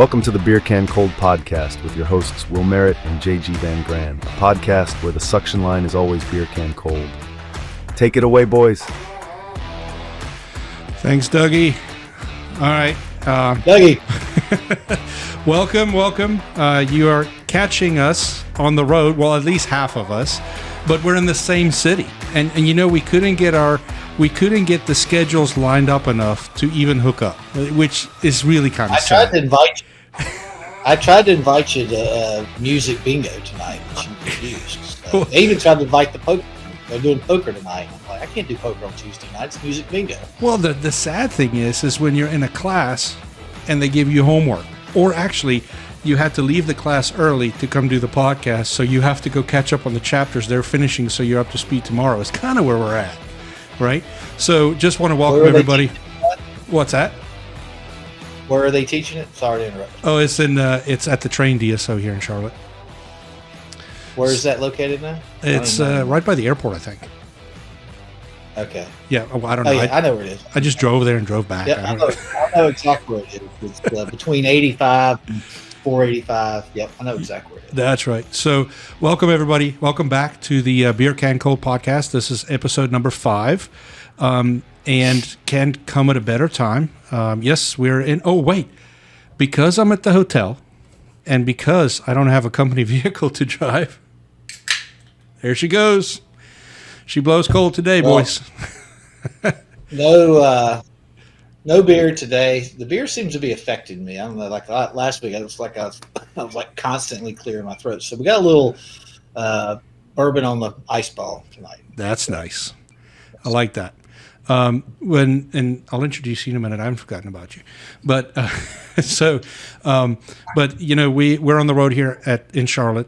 Welcome to the Beer Can Cold podcast with your hosts Will Merritt and JG Van Gran, a podcast where the suction line is always beer can cold. Take it away, boys. Thanks, Dougie. All right. Dougie. Welcome. You are catching us on the road, well, at least half of us, but we're in the same city. And you know, we couldn't get the schedules lined up enough to even hook up, which is really kind of sad. I tried to invite you to music bingo tonight, but you refused. So they even tried to invite the poker. They're doing poker tonight. I'm like, I can't do poker on Tuesday night. It's music bingo. Well, the sad thing is when you're in a class and they give you homework, or actually you had to leave the class early to come do the podcast, so you have to go catch up on the chapters they're finishing so you're up to speed tomorrow. It's kind of where we're at, right? So just want to welcome everybody. What's that? Where are they teaching it? Sorry to interrupt. Oh, it's at the Train DSO here in Charlotte. Where is that located now? It's right by the airport, I think. Okay. Yeah, well, I don't know. Oh, yeah, I know where it is. I just drove there and drove back. Yeah, I know exactly where it is. It's between 85 and 485. Yep, I know exactly where it is. That's right. So welcome, everybody. Welcome back to the Beer Can Cold podcast. This is episode number 5. And can come at a better time. Yes, we're in. Oh, wait. Because I'm at the hotel and because I don't have a company vehicle to drive, there she goes. She blows cold today, boys. No beer today. The beer seems to be affecting me. I don't know. Like last week, I was like constantly clearing my throat. So we got a little bourbon on the ice ball tonight. That's nice. I like that. And I'll introduce you in a minute. I haven't forgotten about you, but but you know, we're on the road here in Charlotte.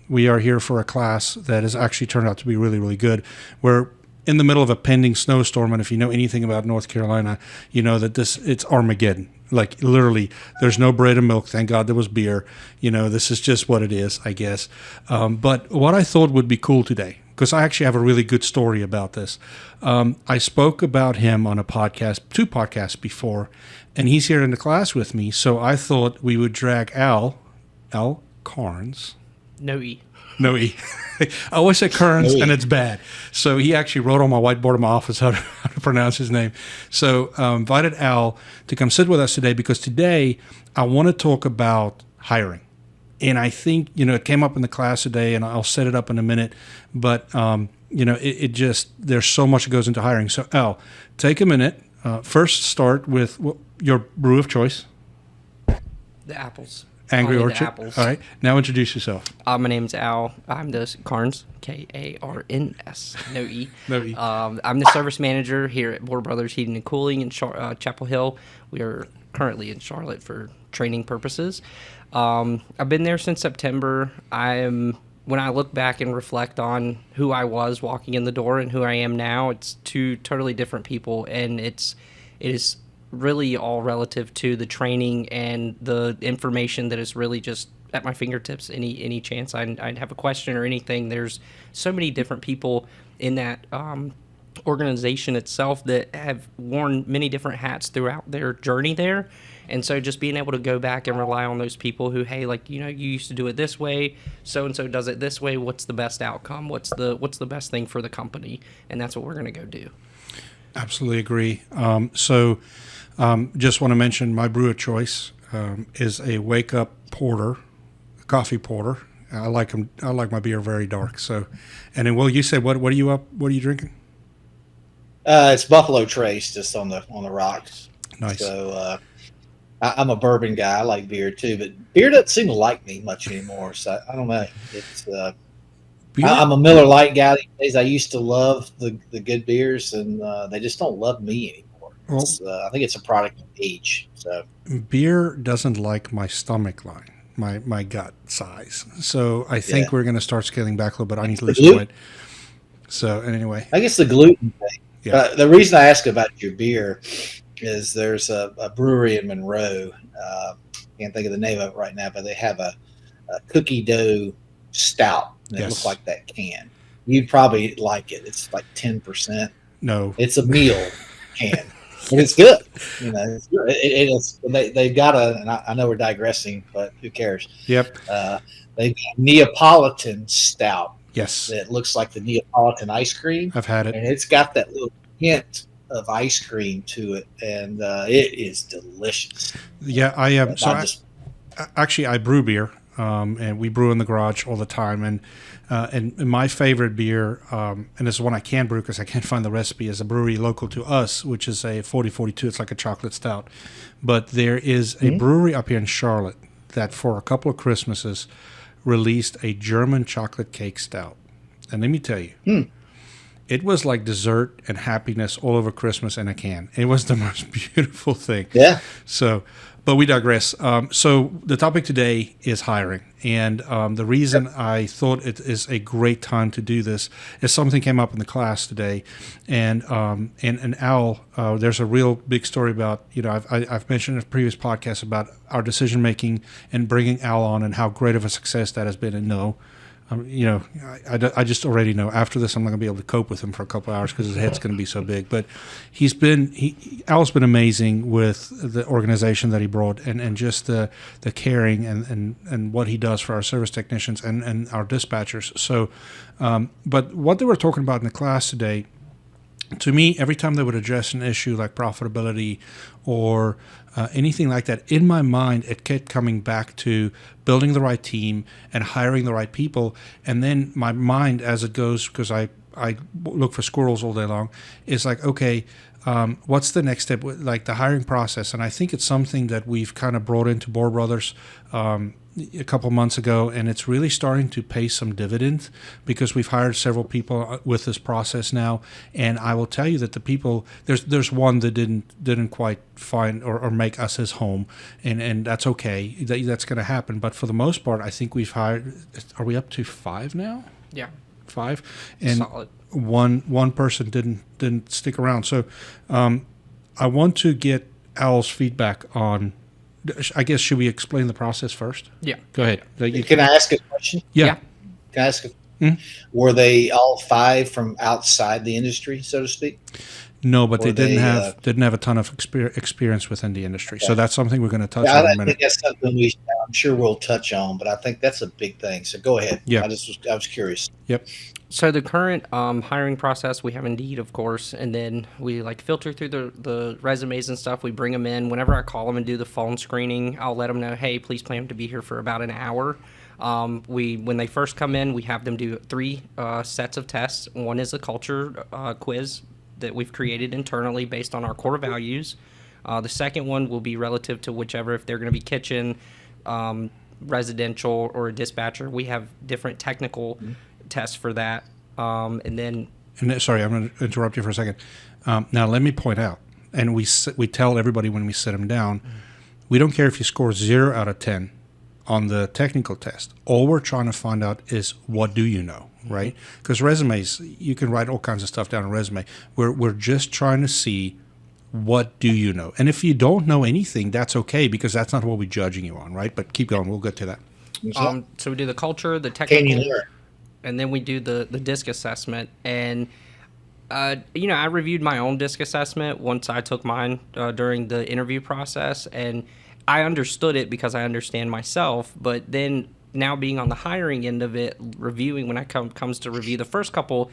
We are here for a class that has actually turned out to be really, really good. We're in the middle of a pending snowstorm, and if you know anything about North Carolina, you know that it's Armageddon. Like literally, there's no bread and milk. Thank God there was beer. You know, this is just what it is, I guess. But what I thought would be cool today, because I actually have a really good story about this. I spoke about him on 2 podcasts before, and he's here in the class with me. So I thought we would drag Al Carnes. No E. I always say Kearns, and it's bad. So he actually wrote on my whiteboard in my office how to pronounce his name. So invited Al to come sit with us today because today I want to talk about hiring. And I think, you know, it came up in the class today, and I'll set it up in a minute. But, you know, it just, there's so much that goes into hiring. So, Al, take a minute. First, start with your brew of choice. The apples. Angry Only Orchard. Apples. All right. Now introduce yourself. My name's Al. I'm the Carnes, Karns, no E. No E. I'm the service manager here at Board Brothers Heating and Cooling in Chapel Hill. We are currently in Charlotte for training purposes. I've been there since September. When I look back and reflect on who I was walking in the door and who I am now, it's 2 totally different people, and it is really all relative to the training and the information that is really just at my fingertips. Any chance I'd have a question or anything, there's so many different people in that organization itself that have worn many different hats throughout their journey there. And so just being able to go back and rely on those people who, hey, like, you know, you used to do it this way, so-and-so does it this way, what's the best outcome? What's the best thing for the company? And that's what we're going to go do. Absolutely agree. Just want to mention my brew of choice is a Wake Up Porter, coffee porter. I like them. I like my beer very dark. So, and then Will, you said what are you drinking? It's Buffalo Trace, just on the rocks. Nice. So I'm a bourbon guy. I like beer too, but beer doesn't seem to like me much anymore. So I don't know. It's I'm a Miller Lite guy these days. I used to love the good beers, and they just don't love me anymore. Well, I think it's a product of age. So beer doesn't like my stomach line, my gut size. So I think we're going to start scaling back a little bit. I need to lose some weight. So anyway, I guess the gluten thing. Yeah. The reason I ask about your beer is there's a brewery in Monroe. Can't think of the name of it right now, but they have a cookie dough stout. And it looks like that can. You'd probably like it. It's like 10%. No, it's a meal can. But it's good. It's good. They've got and I know we're digressing, but who cares? Yep. They've got Neapolitan stout. Yes. That looks like the Neapolitan ice cream. I've had it. And it's got that little hint of ice cream to it, and it is delicious. Yeah, I am. So I brew beer, and we brew in the garage all the time. And my favorite beer, and this is one I can brew because I can't find the recipe, is a brewery local to us, which is a 4042. It's like a chocolate stout. But there is a brewery up here in Charlotte that for a couple of Christmases released a German chocolate cake stout. And let me tell you, it was like dessert and happiness all over Christmas in a can. It was the most beautiful thing. Yeah. So, but we digress. So the topic today is hiring. And the reason I thought it is a great time to do this is something came up in the class today. And Al, there's a real big story about, I've mentioned in a previous podcast about our decision making and bringing Al on and how great of a success that has been. And I just already know after this I'm not going to be able to cope with him for a couple of hours because his head's going to be so big. But Al's been amazing with the organization that he brought and just the caring and what he does for our service technicians and our dispatchers. So, but what they were talking about in the class today, to me, every time they would address an issue like profitability or anything like that, in my mind, it kept coming back to building the right team and hiring the right people. And then my mind, as it goes, because I look for squirrels all day long, is like, okay, what's the next step, like the hiring process? And I think it's something that we've kind of brought into Bohr Brothers a couple months ago, and it's really starting to pay some dividends because we've hired several people with this process now. And I will tell you that the people, there's one that didn't quite find or make us his home, and that's okay. That's going to happen. But for the most part, I think we've hired. Are we up to 5 now? Yeah, 5. And solid. One person didn't stick around. So I want to get Al's feedback on. I guess, should we explain the process first? Yeah. Go ahead. Can I ask a question? Yeah. Can I ask Were they all 5 from outside the industry, so to speak? No, but they didn't have a ton of experience within the industry. Okay. So that's something we're going to touch on in a minute. I think that's something I'm sure we'll touch on, but I think that's a big thing. So go ahead. Yeah. I was curious. Yep. So the current hiring process, we have Indeed, of course, and then we filter through the resumes and stuff. We bring them in. Whenever I call them and do the phone screening, I'll let them know, hey, please plan to be here for about an hour. When they first come in, we have them do 3 sets of tests. One is a culture quiz that we've created internally based on our core values. The second one will be relative to whichever, if they're going to be kitchen, residential, or a dispatcher. We have different technical tests for that. And sorry, I'm going to interrupt you for a second. Now, let me point out, and we tell everybody when we sit them down, we don't care if you score 0 out of 10 on the technical test. All we're trying to find out is what do you know, right? Because resumes, you can write all kinds of stuff down on a resume. We're just trying to see what do you know. And if you don't know anything, that's okay because that's not what we're judging you on, right? But keep going. We'll get to that. So we do the culture, the technical, and then we do the DISC assessment. And I reviewed my own DISC assessment once I took mine during the interview process, and I understood it because I understand myself. But then now being on the hiring end of it, reviewing when I comes to review the first couple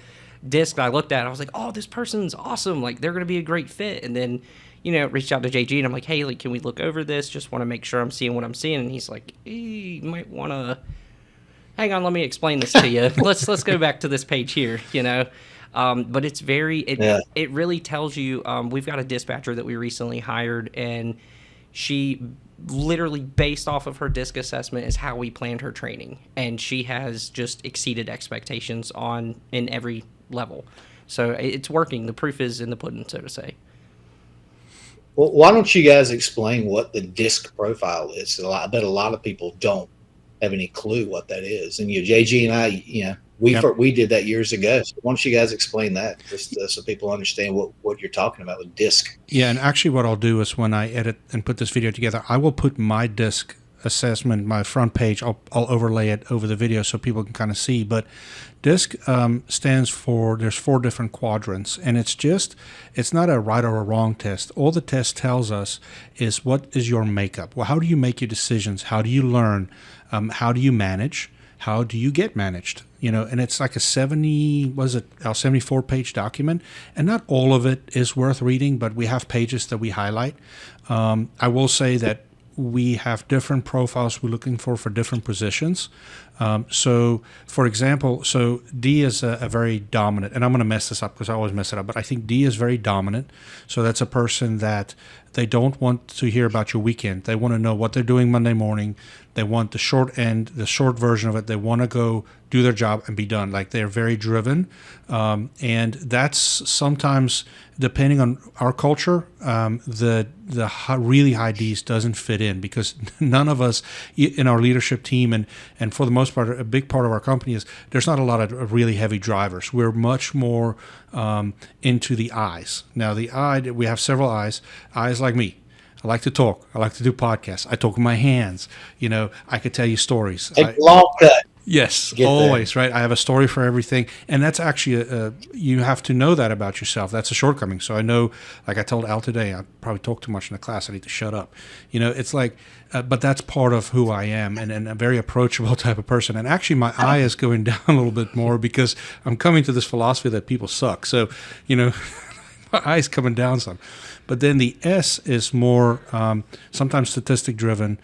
DISC I looked at, I was like, oh, this person's awesome. Like, they're going to be a great fit. And then, reached out to JG, and I'm like, hey, can we look over this? Just want to make sure I'm seeing what I'm seeing. And he's like, you might want to hang on, let me explain this to you. Let's go back to this page here, But it's it really tells you, we've got a dispatcher that we recently hired, and she literally, based off of her DISC assessment, is how we planned her training. And she has just exceeded expectations in every level. So it's working. The proof is in the pudding, so to say. Well, why don't you guys explain what the DISC profile is? I bet a lot of people don't have any clue what that is. And JG and I, we did that years ago. So why don't you guys explain that just so people understand what you're talking about with DISC? Yeah, and actually what I'll do is when I edit and put this video together, I will put my DISC assessment, my front page, I'll overlay it over the video so people can kind of see. But DISC stands for, there's 4 different quadrants, and it's not a right or a wrong test. All the test tells us is what is your makeup. Well, how do you make your decisions? How do you learn? How do you manage? How do you get managed? And it's like a 74-page document, and not all of it is worth reading, but we have pages that we highlight. I will say that we have different profiles we're looking for different positions. So, for example, D is a very dominant, and I'm going to mess this up because I always mess it up, but I think D is very dominant. So that's a person that they don't want to hear about your weekend. They want to know what they're doing Monday morning. They want the short version of it. They want to go do their job and be done. Like, they're very driven. And that's sometimes, depending on our culture, the really high D's doesn't fit in, because none of us in our leadership team, and for the most part, a big part of our company is there's not a lot of really heavy drivers. We're much more into the I's. Now, the I, we have several I's. I's like me. I like to talk. I like to do podcasts. I talk with my hands. I could tell you stories. Take a long cut. Yes, always, right? I have a story for everything. And that's actually, you have to know that about yourself. That's a shortcoming. So I know, like I told Al today, I probably talk too much in the class. I need to shut up. It's like, but that's part of who I am, and a very approachable type of person. And actually, my eye is going down a little bit more because I'm coming to this philosophy that people suck. So, my eye's coming down some. But then the S is more sometimes statistic driven,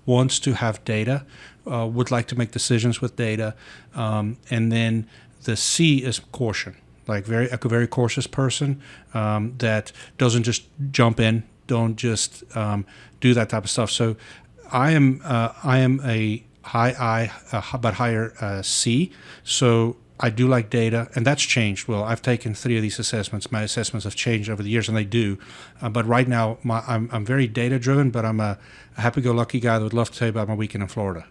wants to have data, would like to make decisions with data. And then the C is caution, like a very cautious person that doesn't just jump in, don't just do that type of stuff. So I am a high I, but higher C. So I do like data, and that's changed. Well, I've taken 3 of these assessments. My assessments have changed over the years, and they do. But right now, I'm very data-driven, but I'm a happy-go-lucky guy that would love to tell you about my weekend in Florida.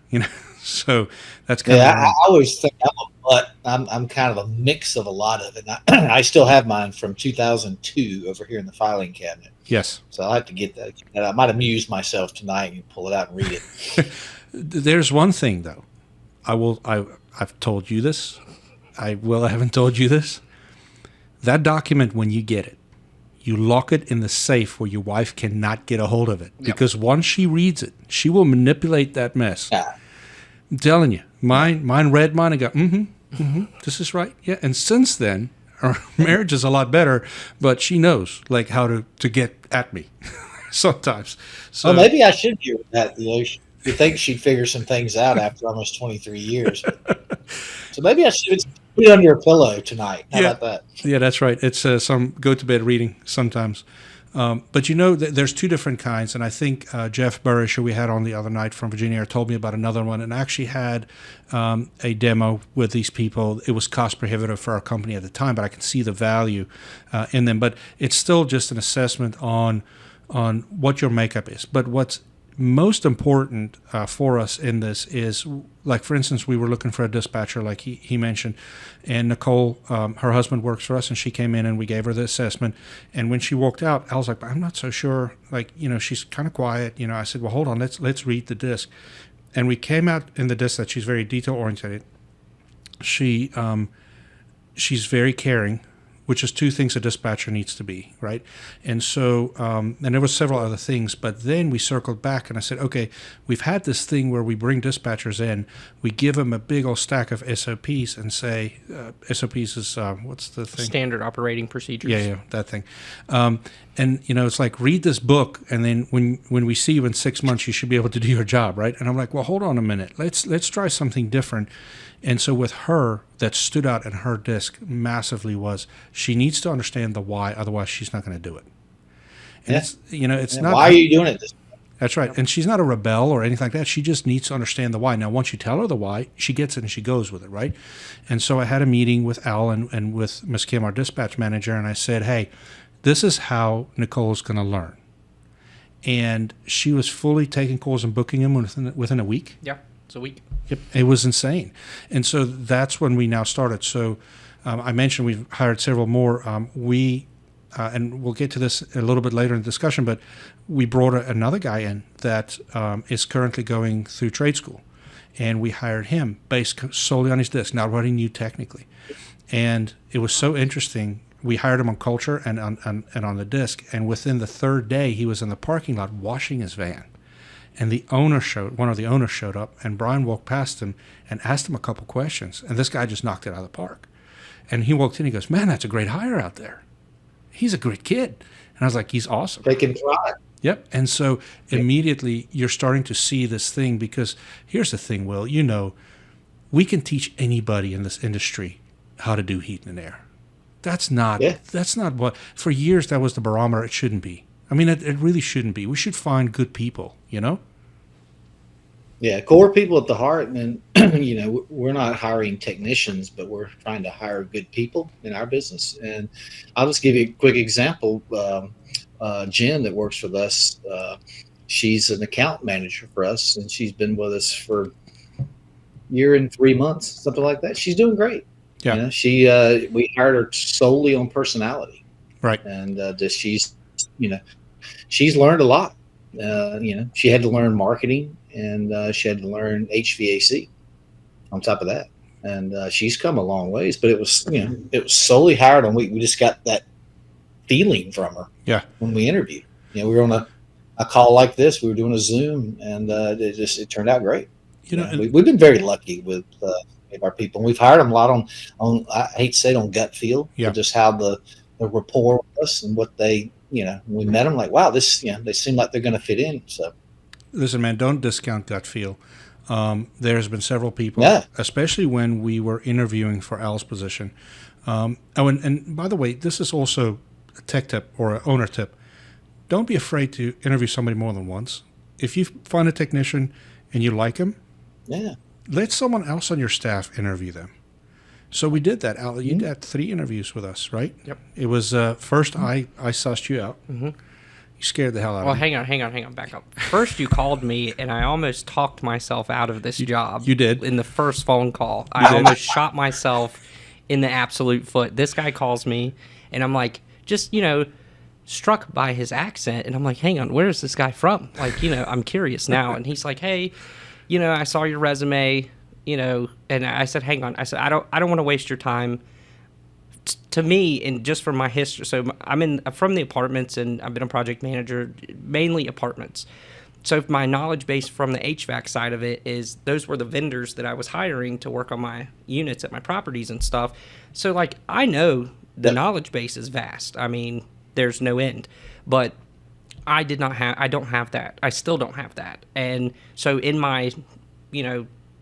So that's kind of. I always think I'm kind of a mix of a lot of it. I still have mine from 2002 over here in the filing cabinet. Yes. So I'll have to get that. I might amuse myself tonight and pull it out and read it. There's one thing, though. I've told you this. I haven't told you this. That document, when you get it, you lock it in the safe where your wife cannot get a hold of it. Yep. Because once she reads it, she will manipulate that mess. Yeah. I'm telling you, mine read mine and go, this is right. Yeah. And since then, our marriage is a lot better, but she knows like how to get at me sometimes. So maybe I should hear that. You think she'd figure some things out after almost 23 years. So maybe I should put it under a pillow tonight. How about that? Yeah, that's right. It's some go-to-bed reading sometimes. But there's 2 different kinds, and I think Jeff Burrish, who we had on the other night from Virginia, told me about another one, and actually had a demo with these people. It was cost prohibitive for our company at the time, but I can see the value in them. But it's still just an assessment on what your makeup is. But what's most important for us in this is, like, for instance, we were looking for a dispatcher, like he mentioned, and Nicole, her husband, works for us, and she came in and we gave her the assessment. And when she walked out, I was like, I'm not so sure. Like, she's kind of quiet. I said, well, hold on, let's read the disc. And we came out in the disc that she's very detail oriented. She's very caring, which is 2 things a dispatcher needs to be, right? And so, and there were several other things, but then we circled back and I said, okay, we've had this thing where we bring dispatchers in, we give them a big old stack of SOPs and say, SOPs is, what's the thing? Standard operating procedures. Yeah, that thing. And, it's like, read this book, and then when we see you in 6 months, you should be able to do your job, right? And I'm like, well, hold on a minute. Let's try something different. And so with her, that stood out in her disc massively was she needs to understand the why, otherwise she's not going to do it. And it's not. Why are you doing it this way? That's right. And she's not a rebel or anything like that. She just needs to understand the why. Now, once you tell her the why, she gets it and she goes with it, right? And so I had a meeting with Al and with Ms. Kim, our dispatch manager, and I said, hey, this is how Nicole's going to learn. And she was fully taking calls and booking them within a week. Yeah, it's a week. Yep, it was insane. And so that's when we now started. So I mentioned we've hired several more. We and we'll get to this a little bit later in the discussion, but we brought another guy in that is currently going through trade school, and we hired him based solely on his disc, not what he knew technically. And it was so interesting. We hired him on culture and on the disc, and within the third day, he was in the parking lot washing his van. And one of the owners showed up, and Brian walked past him and asked him a couple questions, and this guy just knocked it out of the park. And he walked in, he goes, "Man, that's a great hire out there. He's a great kid." And I was like, "He's awesome." They can try. Yep. And so immediately you're starting to see this thing, because here's the thing, Will, we can teach anybody in this industry how to do heat and air. That's not what, for years, that was the barometer. It shouldn't be. I mean, it really shouldn't be. We should find good people, Yeah, core people at the heart. And, we're not hiring technicians, but we're trying to hire good people in our business. And I'll just give you a quick example. Jen that works with us, she's an account manager for us, and she's been with us for a year and 3 months, something like that. She's doing great. Yeah. We hired her solely on personality. Right. And she's learned a lot. She had to learn marketing, and she had to learn HVAC on top of that. And she's come a long ways, but it was solely hired on. We just got that feeling from her. Yeah. When we interviewed, we were on a call like this. We were doing a Zoom, and it turned out great. We've been very lucky with our people. And we've hired them a lot on I hate to say it, on gut feel, but just how the rapport with us and what they, we met them, like, wow, this, they seem like they're going to fit in. So listen, man, don't discount gut feel. There's been several people, especially when we were interviewing for Al's position. And by the way, this is also a tech tip or an owner tip. Don't be afraid to interview somebody more than once. If you find a technician and you like him, let someone else on your staff interview them. So we did that. Al, you had 3 interviews with us, right? Yep. It was first I sussed you out. Mm-hmm. You scared the hell out of me. Well, hang on, back up. First you called me, and I almost talked myself out of this job. You did. In the first phone call. I almost shot myself in the absolute foot. This guy calls me, and I'm like, just, struck by his accent, and I'm like, hang on, where is this guy from? Like, I'm curious now. And he's like, hey, I saw your resume, and I said, hang on. I said, I don't want to waste your time. To me, and just from my history, so I'm from the apartments, and I've been a project manager, mainly apartments. So my knowledge base from the HVAC side of it is those were the vendors that I was hiring to work on my units at my properties and stuff. So like, I know the knowledge base is vast. I mean, there's no end, but I don't have that. I still don't have that. And so in my,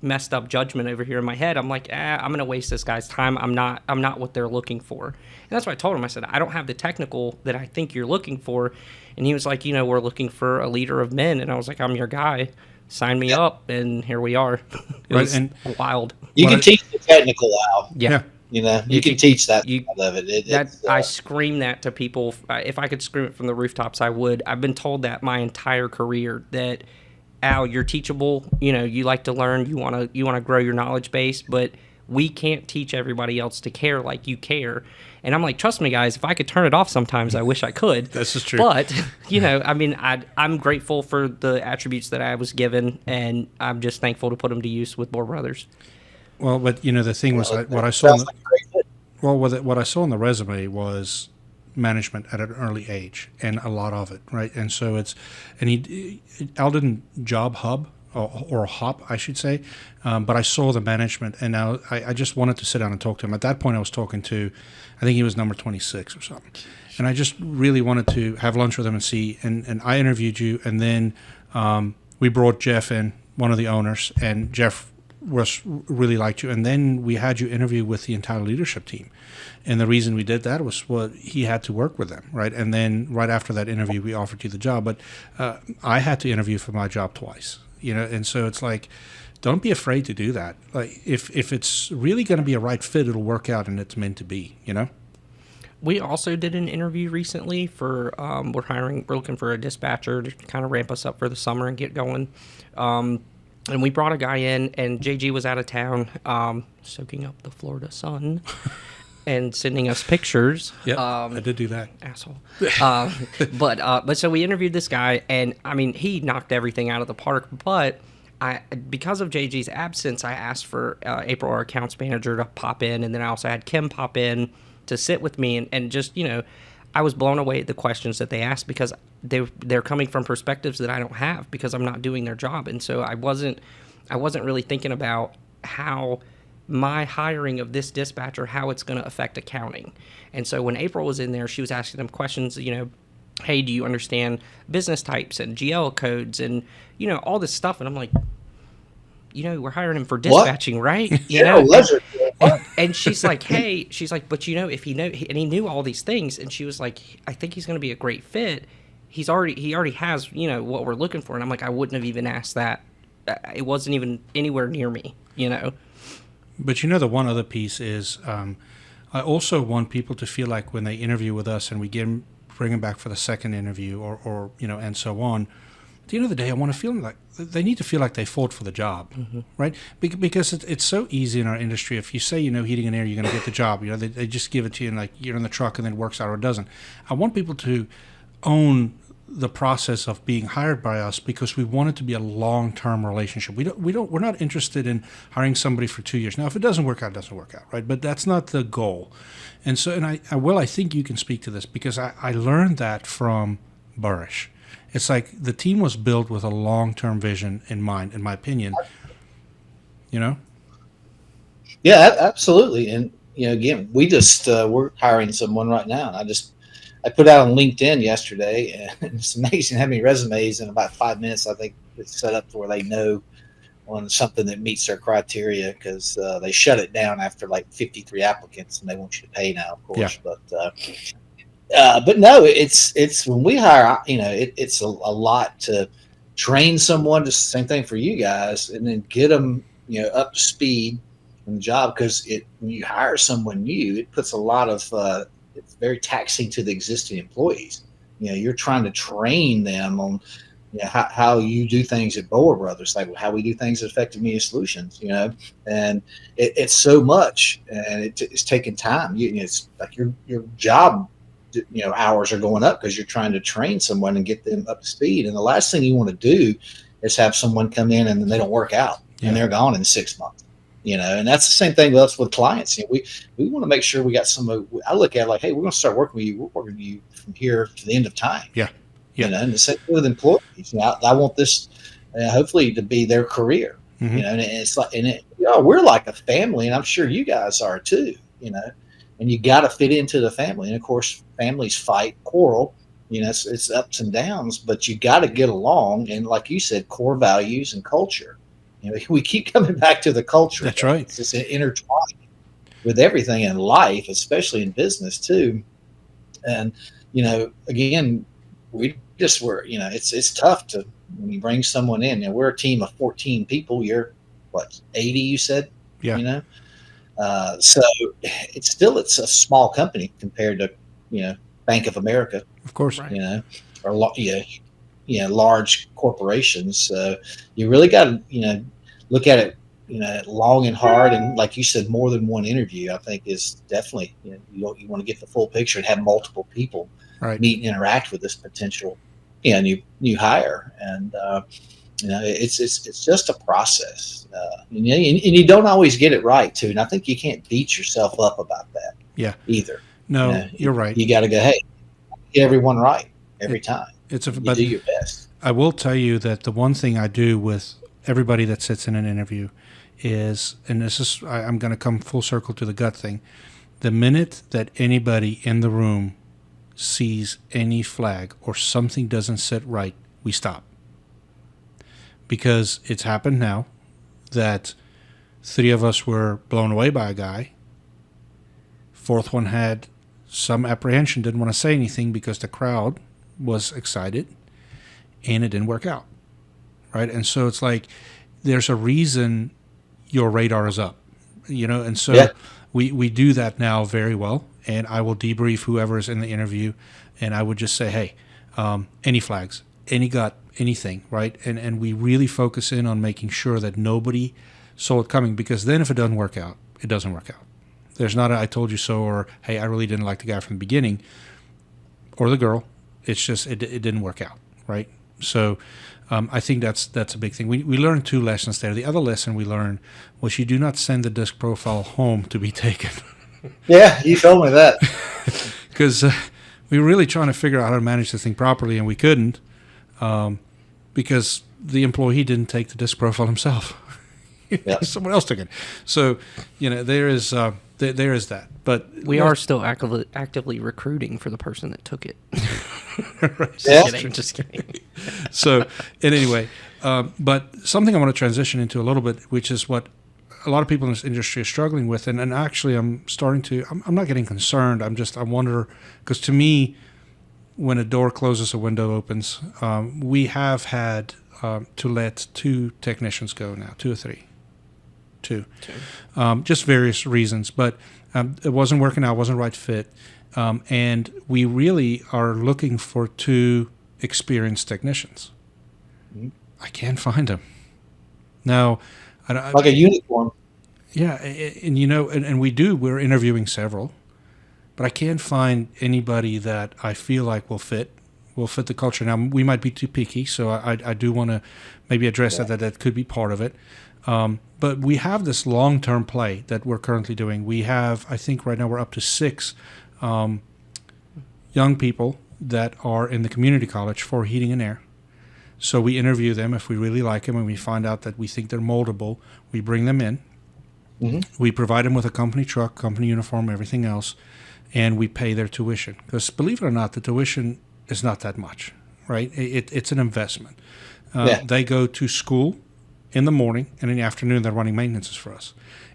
messed up judgment over here in my head, I'm like, I'm going to waste this guy's time. I'm not what they're looking for. And that's what I told him. I said, I don't have the technical that I think you're looking for. And he was like, we're looking for a leader of men. And I was like, I'm your guy. Sign me up. And here we are. It was wild. You can teach the technical, Al. Yeah. You can teach that of it. I scream that to people. If I could scream it from the rooftops, I would. I've been told that my entire career, that Al, you're teachable. You like to learn. You want to grow your knowledge base, but we can't teach everybody else to care like you care. And I'm like, trust me, guys. If I could turn it off sometimes, I wish I could. This is true. But I'm grateful for the attributes that I was given, and I'm just thankful to put them to use with Bohr Brothers. Well, but the thing was, what I saw. What I saw in the resume was management at an early age, and a lot of it, right? And so Al didn't job hub or hop, I should say, but I saw the management, and now I just wanted to sit down and talk to him. At that point, I was talking to, I think he was number 26 or something, and I just really wanted to have lunch with him and see. And I interviewed you, and then we brought Jeff in, one of the owners, and Jeff really liked you, and then we had you interview with the entire leadership team. And the reason we did that was he had to work with them, right? And then right after that interview, we offered you the job. But I had to interview for my job twice, and so it's like, don't be afraid to do that. Like, if it's really going to be a right fit, it'll work out, and it's meant to be, We also did an interview recently for we're looking for a dispatcher to kind of ramp us up for the summer and get going. And we brought a guy in, and JG was out of town, soaking up the Florida sun. and sending us pictures. Yeah, I did do that. Asshole. But so we interviewed this guy, and I mean, he knocked everything out of the park. But because of JG's absence, I asked for April, our accounts manager, to pop in, and then I also had Kim pop in to sit with me, and just, you know, I was blown away at the questions that they asked, because they're coming from perspectives that I don't have, because I'm not doing their job. And so I wasn't really thinking about how my hiring of this dispatcher, how it's going to affect accounting. And so when April was in there, she was asking them questions, you know, hey, do you understand business types and GL codes and, you know, all this stuff? And I'm like, you know, we're hiring him for dispatching, right? You know? And she's like, hey, but you know, if he knew all these things, and she was like, I think he's going to be a great fit. He already has, you know, what we're looking for. And I'm like, I wouldn't have even asked that. It wasn't even anywhere near me, you know? But you know, the one other piece is, I also want people to feel like when they interview with us and we bring them back for the second interview or you know, and so on, at the end of the day, I want to feel like they need to feel like they fought for the job, right? Because it's so easy in our industry. If you say, you know, heating and air, you're going to get the job. You know, they just give it to you and like you're in the truck and then it works out or it doesn't. I want people to own the process of being hired by us, because we want it to be a long-term relationship. We're not interested in hiring somebody for 2 years. Now, if it doesn't work out, it doesn't work out, right? But that's not the goal. And so, and I think you can speak to this, because I learned that from Burish. It's like the team was built with a long-term vision in mind, in my opinion. You know? Yeah, absolutely. And, you know, again, we're hiring someone right now, and I put out on LinkedIn yesterday, and it's amazing how many resumes in about 5 minutes. I think it's set up to where they know on something that meets their criteria, because they shut it down after like 53 applicants, and they want you to pay now, of course. Yeah. But no, it's when we hire, you know, it's a lot to train someone. Just the same thing for you guys, and then get them, you know, up to speed on the job, because when you hire someone new, it puts a lot of it's very taxing to the existing employees. You know, you're trying to train them on, you know, how you do things at Bower Brothers, like how we do things at Effective Media Solutions, you know, and it's so much, and it's taking time. You know, it's like your job, you know, hours are going up because you're trying to train someone and get them up to speed. And the last thing you want to do is have someone come in and then they don't work out and they're gone in 6 months. You know, and that's the same thing with us with clients. You know, we want to make sure we got some. I look at it like, hey, we're going to start working with you. We're working with you from here to the end of time. Yeah. You know, and the same with employees. You know, I want this, hopefully, to be their career. You know, and it's like, you know, we're like a family, and I'm sure you guys are too. You know, and you got to fit into the family. And of course, families fight, quarrel. You know, it's ups and downs, but you got to get along. And like you said, core values and culture. You know, we keep coming back to the culture. That's right. It's just intertwined with everything in life, especially in business too. And, you know, again, you know, it's tough to, when you bring someone in, you know, we're a team of 14 people. You're what, 80, you said? Yeah. You know? So it's a small company compared to, you know, Bank of America. Of course. You know, or large corporations. So you really got to, you know, look at it, you know, long and hard. And like you said, more than one interview, I think, is definitely, you know, you want to get the full picture and have multiple people meet and interact with this potential, you know, new hire. And, you know, it's just a process. And you don't always get it right too. And I think you can't beat yourself up about that. Yeah. Either. No, you know, you're right. You got to go, hey, get everyone right every time. But do your best. I will tell you that the one thing I do with everybody that sits in an interview is, and this is, I'm going to come full circle to the gut thing. The minute that anybody in the room sees any flag or something doesn't sit right, we stop. Because it's happened now that 3 of us were blown away by a guy. 4th one had some apprehension, didn't want to say anything because the crowd was excited, and it didn't work out. Right? And so it's like there's a reason your radar is up, you know, and so we do that now very well. And I will debrief whoever is in the interview, and I would just say, hey, any flags, any gut, anything, right? And we really focus in on making sure that nobody saw it coming, because then if it doesn't work out, it doesn't work out. There's not a I told you so, or hey, I really didn't like the guy from the beginning, or the girl. It's just it didn't work out, right? So I think that's a big thing. We learned 2 lessons there. The other lesson we learned was you do not send the disc profile home to be taken. Yeah, you told me that. Because we were really trying to figure out how to manage the thing properly, and we couldn't because the employee didn't take the disc profile himself. Yep. Someone else took it. So, there is that. But we are still actively recruiting for the person that took it. Yeah. Just kidding. So, anyway, but something I want to transition into a little bit, which is what a lot of people in this industry are struggling with, and actually I'm not getting concerned. I wonder, because to me, when a door closes, a window opens. We have had to let 2 technicians go now, 2 or 3. 2. Just various reasons, but it wasn't working out, wasn't right fit, and we really are looking for 2 experienced technicians. Mm-hmm. I can't find them now. Like a uniform. Yeah, and we're interviewing several, but I can't find anybody that I feel like will fit the culture. Now, we might be too picky, so I do want to maybe address that could be part of it. But we have this long-term play that we're currently doing. We have, I think right now we're up to 6 young people that are in the community college for heating and air. So we interview them. If we really like them and we find out that we think they're moldable, we bring them in. Mm-hmm. We provide them with a company truck, company uniform, everything else, and we pay their tuition. Because believe it or not, the tuition is not that much, right? It's an investment. They go to school in the morning, and in the afternoon they're running maintenances for us.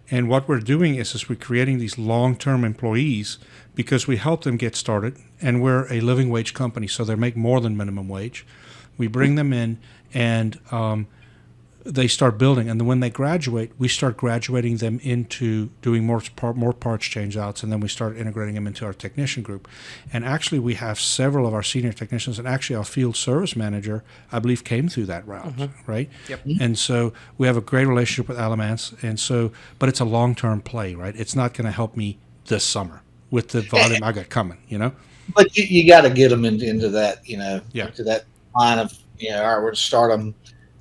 And what we're doing is we're creating these long-term employees because we help them get started, and we're a living wage company, so they make more than minimum wage. We bring them in, and they start building. And then when they graduate, we start graduating them into doing more parts change-outs, and then we start integrating them into our technician group. And actually, we have several of our senior technicians, and actually our field service manager, I believe, came through that route, right? Yep. And so we have a great relationship with Alamance, but it's a long-term play, right? It's not going to help me this summer with the volume I got coming, But you got to get them into that, into that line of, all right, we're going to start them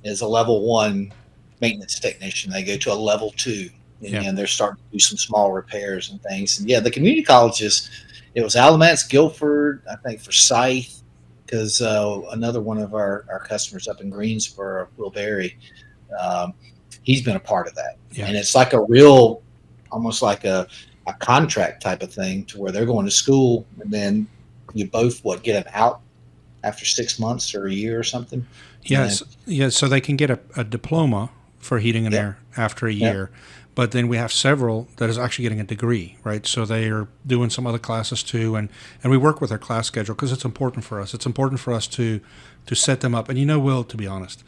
as a level 1 maintenance technician. They go to a level 2, and they're starting to do some small repairs and things. And the community colleges, it was Alamance, Guilford, I think Forsyth, because another one of our customers up in Greensboro, Will Berry, he's been a part of that. Yeah. And it's like a real, almost like a contract type of thing, to where they're going to school, and then you both get them out after 6 months or a year or something. Yes, so they can get a diploma for heating and air after a year, but then we have several that is actually getting a degree, right? So they are doing some other classes too, and we work with our class schedule because it's important for us. It's important for us to set them up. And Will, to be honest,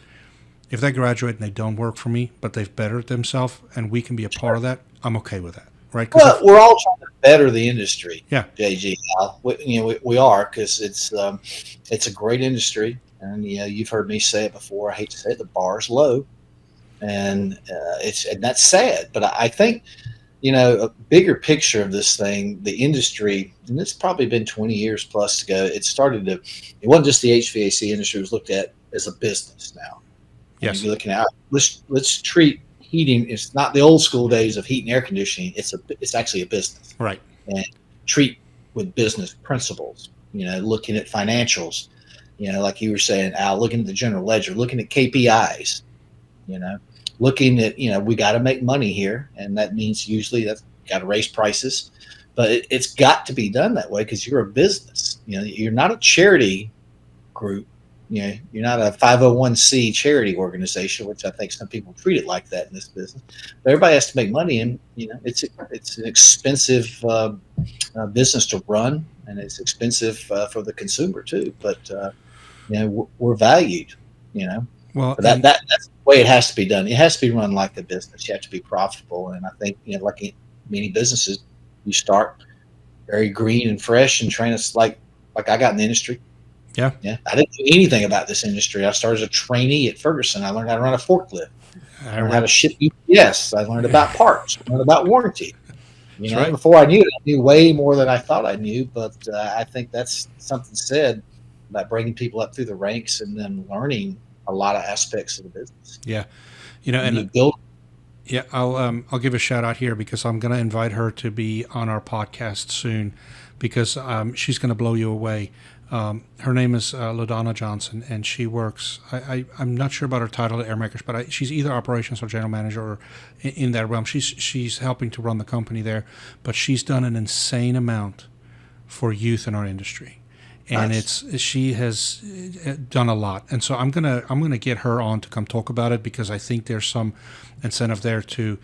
if they graduate and they don't work for me, but they've bettered themselves and we can be a part of that, I'm okay with that, right? Well, we're all trying to better the industry, JG. We are, because it's a great industry. And you've heard me say it before. I hate to say it, the bar's low, and that's sad. But I think a bigger picture of this thing, the industry, and it's probably been 20 years plus ago. It wasn't just the HVAC industry; it was looked at as a business now. Yes, you're looking at let's treat heating. It's not the old school days of heat and air conditioning. It's actually a business, right? And treat with business principles. Looking at financials. Like you were saying, Al, looking at the general ledger, looking at KPIs, looking at, we got to make money here. And that means usually that's got to raise prices, but it's got to be done that way because you're a business. You're not a charity group. You're not a 501c charity organization, which I think some people treat it like that in this business. But everybody has to make money, and it's an expensive business to run, and it's expensive for the consumer too. But we're valued, Well, that's the way it has to be done. It has to be run like a business. You have to be profitable. And I think, like in many businesses, you start very green and fresh and train us like I got in the industry. Yeah. I didn't know anything about this industry. I started as a trainee at Ferguson. I learned how to run a forklift. I learned how to ship UPS. I learned about parts. I learned about warranty. You know, right. Before I knew way more than I thought I knew. But I think that's something said about bringing people up through the ranks and then learning a lot of aspects of the business. Yeah, you know, and you build. Yeah, I'll give a shout out here because I'm going to invite her to be on our podcast soon, because she's going to blow you away. Her name is LaDonna Johnson, and she works. I'm not sure about her title at Airmakers, but she's either operations or general manager or in that realm. She's helping to run the company there, but she's done an insane amount for youth in our industry. And nice. She has done a lot, and so I'm gonna get her on to come talk about it, because I think there's some incentive there to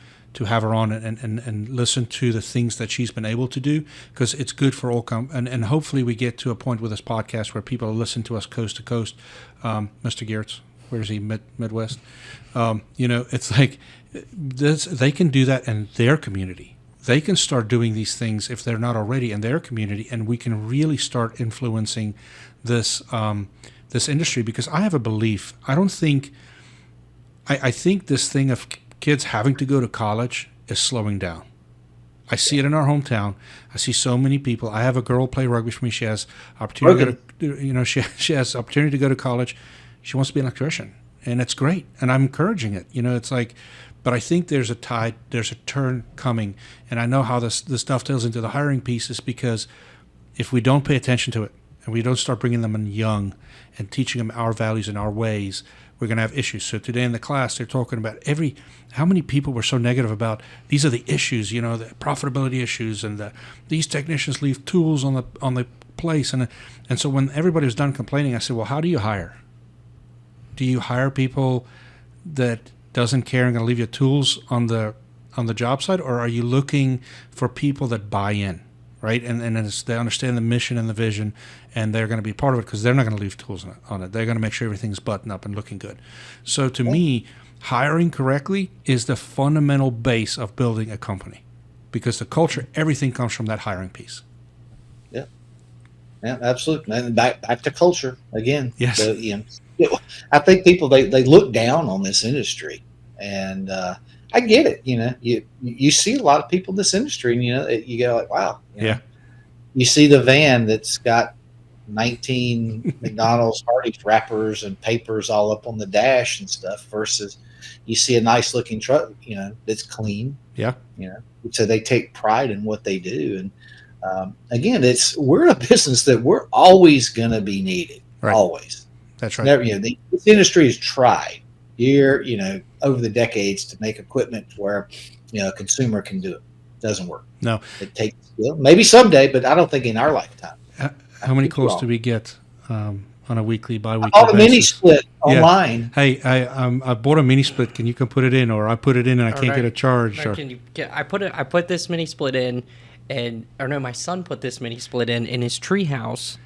have her on and listen to the things that she's been able to do, because it's good for all and hopefully we get to a point with this podcast where people listen to us coast to coast. Mr. Geertz, where is he? Midwest. You know, it's like this, they can do that in their community. They can start doing these things if they're not already in their community, and we can really start influencing this this industry. Because I have a belief. I think this thing of kids having to go to college is slowing down. I see it in our hometown. I see so many people. I have a girl play rugby for me. She has opportunity she has opportunity to go to college. She wants to be an electrician, and it's great. And I'm encouraging it. You know, it's like. But I think there's a tide, there's a turn coming, and I know how this dovetails into the hiring pieces, because if we don't pay attention to it and we don't start bringing them in young and teaching them our values and our ways, we're going to have issues. So today in the class, they're talking about how many people were so negative about these are the issues, you know, the profitability issues, and these technicians leave tools on the place, and so when everybody was done complaining, I said, well, how do you hire? Do you hire people that doesn't care and going to leave you tools on the job site, or are you looking for people that buy in, right? And they understand the mission and the vision, and they're going to be part of it, because they're not going to leave tools on it. They're going to make sure everything's buttoned up and looking good. So to me, hiring correctly is the fundamental base of building a company, because the culture, everything comes from that hiring piece. Yeah, absolutely. And back to culture again. Yes. So, I think people they look down on this industry, and I get it. You know, you see a lot of people in this industry, and you go like, wow. Yeah. You see the van that's got 19 McDonald's Hardee's wrappers and papers all up on the dash and stuff, versus you see a nice looking truck, that's clean. Yeah. So they take pride in what they do, and again, we're in a business that we're always going to be needed. Right. Always. That's right. This industry has tried over the decades to make equipment where a consumer can do it. Doesn't work. No, it takes skill. Maybe someday, but I don't think in our lifetime. How many calls do we get on a weekly, bi-weekly I bought a basis? mini split online. Hey, I bought a mini split. Can you come put it in, or I put it in and I can't get a charge? Or can you I put this mini split in, my son put this mini split in his tree house.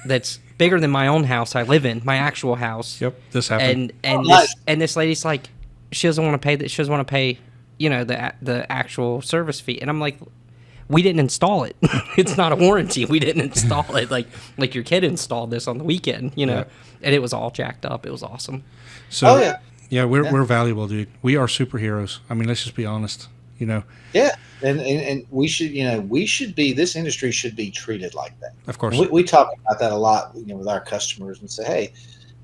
That's bigger than my own house I live in, my actual house. Yep, this happened. And this lady's like, she doesn't want to pay that. She doesn't want to pay, the actual service fee. And I'm like, we didn't install it. It's not a warranty. We didn't install it. Like your kid installed this on the weekend, and it was all jacked up. It was awesome. So we're valuable, dude. We are superheroes. I mean, let's just be honest. Yeah, and we should be. This industry should be treated like that. Of course, we talk about that a lot, with our customers, and say, hey,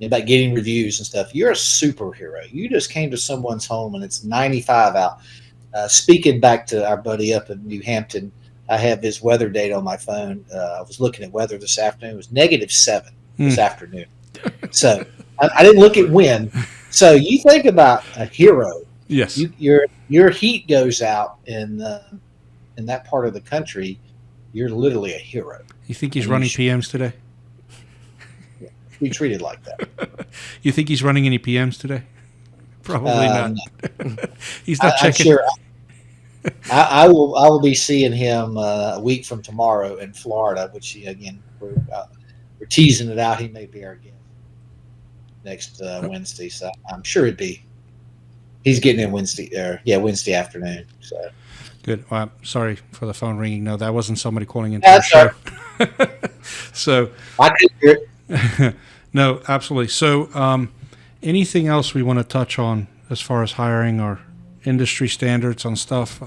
about getting reviews and stuff. You're a superhero. You just came to someone's home and it's 95 out. Speaking back to our buddy up in New Hampton, I have his weather data on my phone. I was looking at weather this afternoon. It was -7 this afternoon. So I didn't look at wind. So you think about a hero. Yes. Your heat goes out in that part of the country. You're literally a hero. You think he's running PMs today? Yeah, be treated like that. You think he's running any PMs today? Probably not. No. He's not checking. I'm sure. I will be seeing him a week from tomorrow in Florida, which again we're teasing it out. He may be our guest next Wednesday, so I'm sure he's getting in Wednesday afternoon. So good. Well, I'm sorry for the phone ringing. No, that wasn't somebody calling into the show. So I did hear it. No, absolutely. So anything else we want to touch on as far as hiring or industry standards on stuff?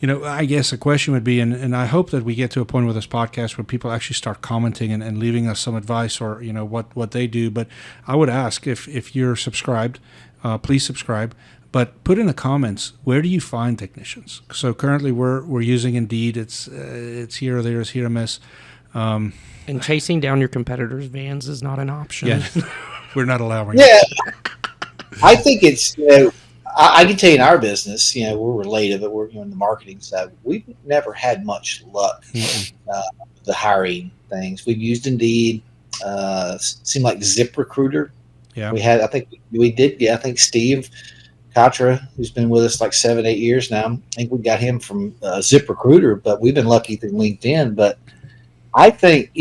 I guess a question would be, and I hope that we get to a point with this podcast where people actually start commenting and leaving us some advice or, what they do. But I would ask if you're subscribed, please subscribe. But put in the comments, where do you find technicians? So currently we're using Indeed. It's here or there, it's here or miss. And chasing down your competitors' vans is not an option. Yeah, we're not allowing Yeah, I think it's, I can tell you in our business, we're related, but we're in the marketing side. We've never had much luck with the hiring things. We've used Indeed, seemed like ZipRecruiter. Yeah, I think we did. Yeah, I think Steve Katra, who's been with us like 7-8 years now. I think we got him from ZipRecruiter, but we've been lucky through LinkedIn. But I think,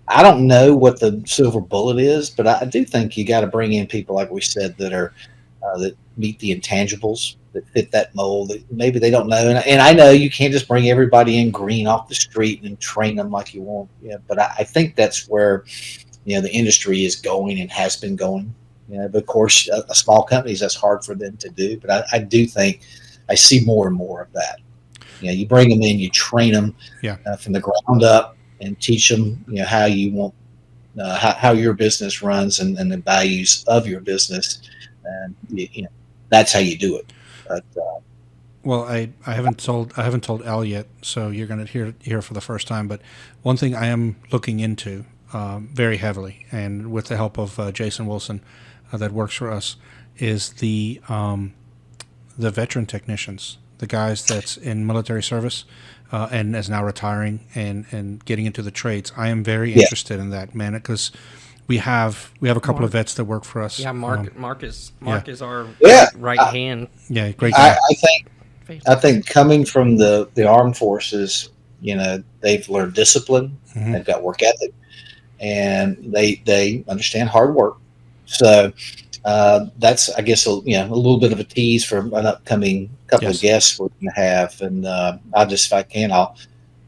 I don't know what the silver bullet is, but I do think you got to bring in people, like we said, that are that meet the intangibles, that fit that mold. That maybe they don't know, and I know you can't just bring everybody in green off the street and train them like you want. Yeah, but I think that's where the industry is going and has been going. But of course, a small companies, that's hard for them to do. But I do think I see more and more of that. You bring them in, you train them from the ground up, and teach them how you want how your business runs and the values of your business, and that's how you do it. But, well, I haven't told Al yet, so you're going to hear for the first time. But one thing I am looking into very heavily, and with the help of Jason Wilson, that works for us, is the veteran technicians, the guys that's in military service and is now retiring and getting into the trades. I am very interested in that, man, because we have a couple of vets that work for us. Yeah, Mark is our right hand. Yeah, great guy. I think coming from the armed forces, they've learned discipline, they've got work ethic, and they understand hard work. So that's, I guess, a little bit of a tease for an upcoming couple of guests we're going to have. And I'll just, if I can,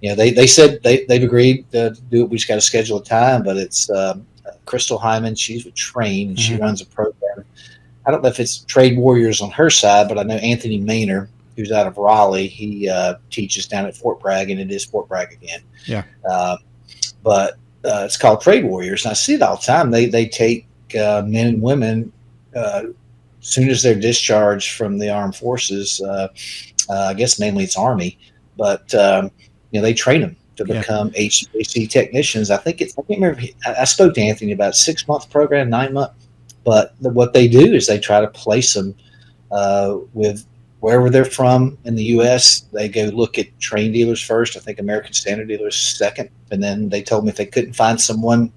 they said they've agreed to do it. We just got to schedule a time, but it's Crystal Hyman. She's with Train, and she runs a program. I don't know if it's Trade Warriors on her side, but I know Anthony Maynor, who's out of Raleigh, he teaches down at Fort Bragg, and it is Fort Bragg again. Yeah. But it's called Trade Warriors, and I see it all the time. They take men and women as soon as they're discharged from the armed forces. I guess mainly it's Army, but they train them to become HVAC technicians. I can't remember. I spoke to Anthony about 6-month program, 9-month, but what they do is they try to place them with wherever they're from in the U.S. They go look at train dealers first. I think American Standard dealers second, and then they told me if they couldn't find someone,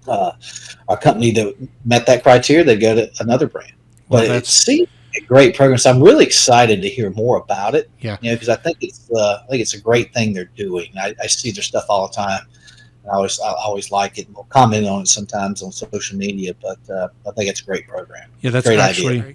a company that met that criteria, they'd go to another brand. Well, but it seems a great program, so I'm really excited to hear more about it. Yeah, because I think it's a great thing they're doing. I see their stuff all the time. I always like it. We'll comment on it sometimes on social media, but I think it's a great program. Yeah, that's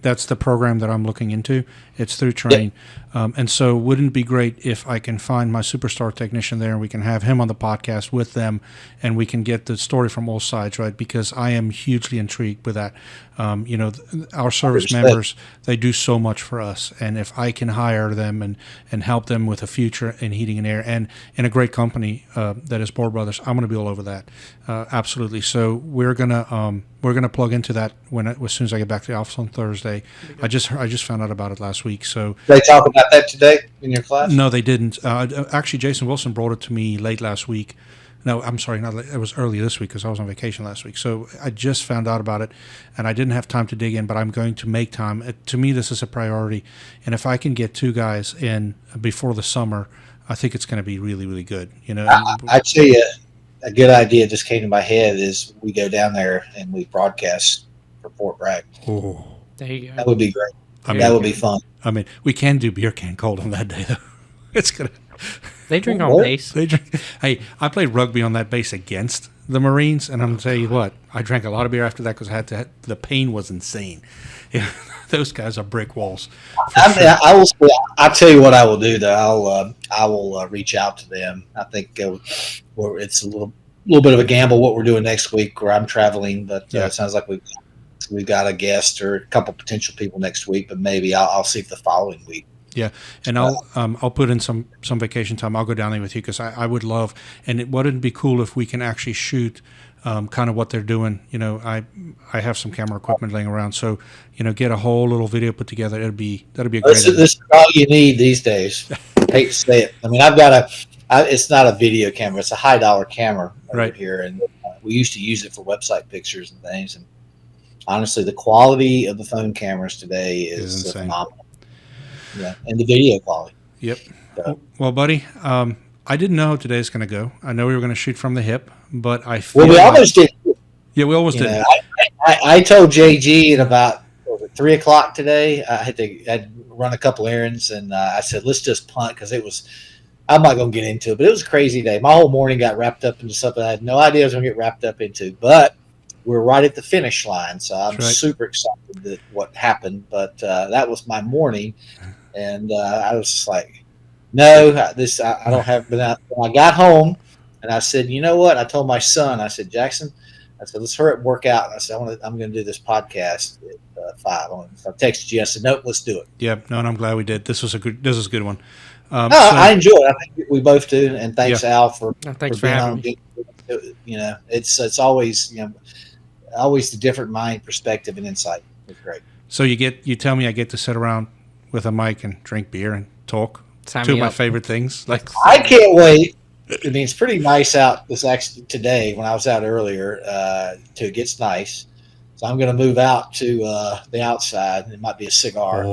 that's the program that I'm looking into. It's through Train. And so wouldn't it be great if I can find my superstar technician there and we can have him on the podcast with them and we can get the story from all sides, right? Because I am hugely intrigued with that. Our service members, they do so much for us. And if I can hire them and help them with a future in heating and air and in a great company that is Bohr Brothers, I'm going to be all over that. Absolutely. So we're going to plug into that as soon as I get back to the office on Thursday. I just found out about it last week. So they talk about that today in your class? No, they didn't. Actually, Jason Wilson brought it to me late last week. No, I'm sorry, not late. It was early this week because I was on vacation last week. So I just found out about it, and I didn't have time to dig in, but I'm going to make time. To me, this is a priority, and if I can get 2 guys in before the summer, I think it's going to be really, really good. I tell you, a good idea just came to my head is we go down there and we broadcast for Fort Bragg. Oh, there you go. That would be great. That would be fun. I mean, we can do beer can cold on that day, though. It's gonna. They drink on base. They drink. Hey, I played rugby on that base against the Marines, and I'm gonna tell you what, I drank a lot of beer after that because the pain was insane. Yeah, those guys are brick walls. I'll tell you what I will do though. I will reach out to them. I think it's a little bit of a gamble what we're doing next week, where I'm traveling, but it sounds like we've got a guest or a couple potential people next week, but maybe I'll see if the following week Yeah, and I'll put in some vacation time. I'll go down there with you because I would love, and it wouldn't be cool if we can actually shoot kind of what they're doing. I have some camera equipment laying around, so get a whole little video put together. That'd be a great. This is all you need these days. I hate to say it. I mean, I've got it's not a video camera; it's a $high camera over here, and we used to use it for website pictures and things. And honestly, the quality of the phone cameras today is phenomenal. Yeah, and the video quality. Yep. So. Well, buddy, I didn't know how today's going to go. I know we were going to shoot from the hip, but I feel we almost did. Yeah, we almost did. I told JG at about 3 o'clock today. I'd run a couple errands, and I said, let's just punt because I'm not going to get into it, but it was a crazy day. My whole morning got wrapped up into something I had no idea I was going to get wrapped up into, but we're right at the finish line, so I'm super excited that what happened. But that was my morning. And I was just like, no, I don't have. But when I got home, and I said, you know what? I told my son, I said, Jackson, I said, let's hurry up and work out. And I said, I'm going to do this podcast at 5. So I texted you. I said, nope, let's do it. Yeah, no, and I'm glad we did. This was a good one. I enjoy it. I think we both do. And thanks, Al, for thanks for having me. It's always always the different mind, perspective, and insight. It's great. So you tell me I get to sit around with a mic and drink beer and talk. Two of my favorite things. Like I can't wait. I mean, it's pretty nice out today. When I was out earlier, it gets nice. So I'm going to move out to the outside. It might be a cigar.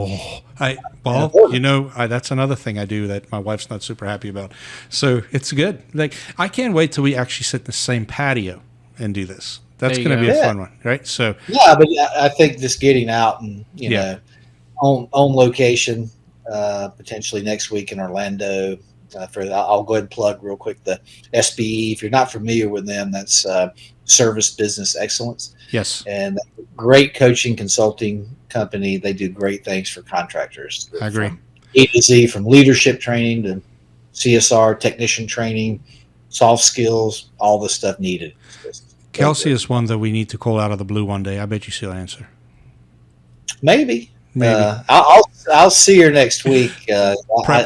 That's another thing I do that my wife's not super happy about. So it's good. Like I can't wait till we actually sit in the same patio and do this. That's going to be a fun one, right? So yeah, but I think just getting out and on location, potentially next week in Orlando. I'll go ahead and plug real quick the SBE. If you're not familiar with them, that's Service Business Excellence. Yes, and great coaching consulting company. They do great things for contractors. I agree. From A to Z, from leadership training to CSR, technician training, soft skills, all the stuff needed. Kelsey is one that we need to call out of the blue one day. I bet you she'll answer. Maybe. I'll see her next week. I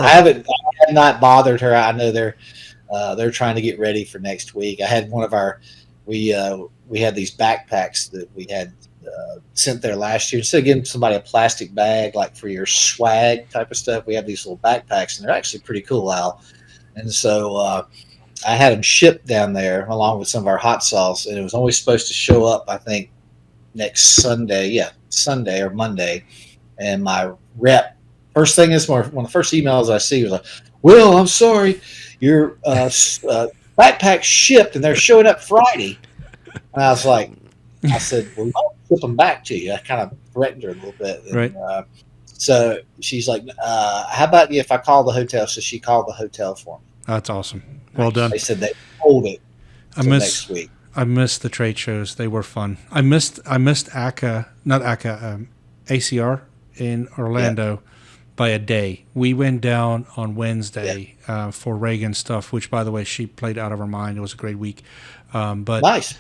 have not bothered her. I know they're trying to get ready for next week. I had one of our we had these backpacks that we had sent there last year. Instead of giving somebody a plastic bag like for your swag type of stuff, we have these little backpacks, and they're actually pretty cool, Al. And so I had them shipped down there along with some of our hot sauce, and it was only supposed to show up, I think, next Sunday. Yeah, Sunday or Monday. And my rep, first thing this morning, one of the first emails I see was like, "Will, I'm sorry, your backpack shipped and they're showing up Friday." And I said, "Well, I'll ship them back to you." I kind of threatened her a little bit. And, right. So she's like, "How about if I call the hotel?" So she called the hotel for me. That's awesome. Well done. They said they hold it next week. I missed the trade shows. They were fun. I missed ACA, not ACA, ACR in Orlando by a day. We went down on Wednesday for Reagan stuff, which, by the way, she played out of her mind. It was a great week. But nice.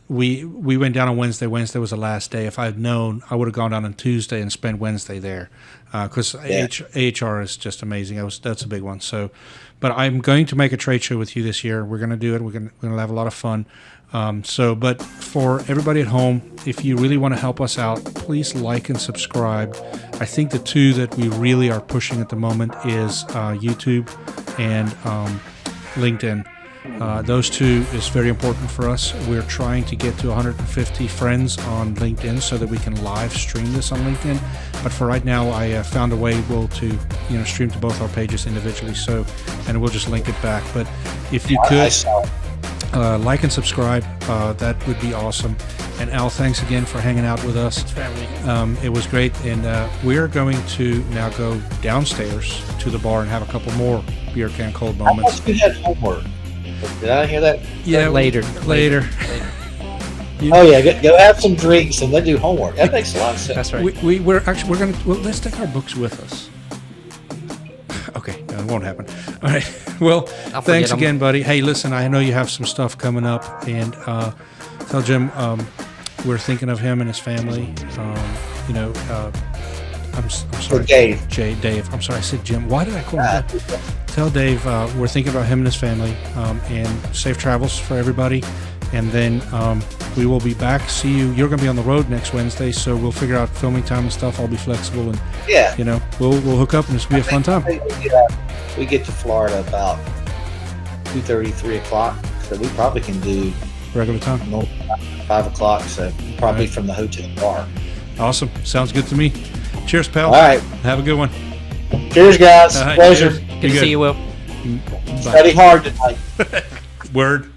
We went down on Wednesday. Wednesday was the last day. If I had known, I would have gone down on Tuesday and spent Wednesday there because AHR is just amazing. That's a big one. So, but I'm going to make a trade show with you this year. We're going to do it. We're going to have a lot of fun. But for everybody at home, if you really want to help us out, please like and subscribe. I think the two that we really are pushing at the moment is YouTube and LinkedIn. Those two is very important for us. We're trying to get to 150 friends on LinkedIn so that we can live stream this on LinkedIn. But for right now, I found a way to stream to both our pages individually. So, and we'll just link it back. But if you could like and subscribe, that would be awesome. And Al, thanks again for hanging out with us. Thanks for having me. It was great. And we're going to now go downstairs to the bar and have a couple more beer can cold moments. I thought you had homework. Did I hear that? Yeah, later. Go have some drinks and then do homework. That makes a lot of sense. That's right. We're going to let's take our books with us. Okay, no, it won't happen. All right. Well, thanks again, buddy. Hey, listen, I know you have some stuff coming up, and tell Jim we're thinking of him and his family. I'm sorry. Dave. Dave. I'm sorry, I said Jim. Why did I call him Jim? Tell Dave we're thinking about him and his family, and safe travels for everybody. And then we will be back. See you. You're going to be on the road next Wednesday, so we'll figure out filming time and stuff. I'll be flexible, and we'll hook up, and it's going to be a fun time. We get to Florida about 2:30, 3 o'clock, so we probably can do regular time. 5 o'clock, so probably from the hotel bar. Awesome. Sounds good to me. Cheers, pal. All right. Have a good one. Cheers, guys. All right, Pleasure. cheers. Good to see you, Will. Study hard tonight. Word.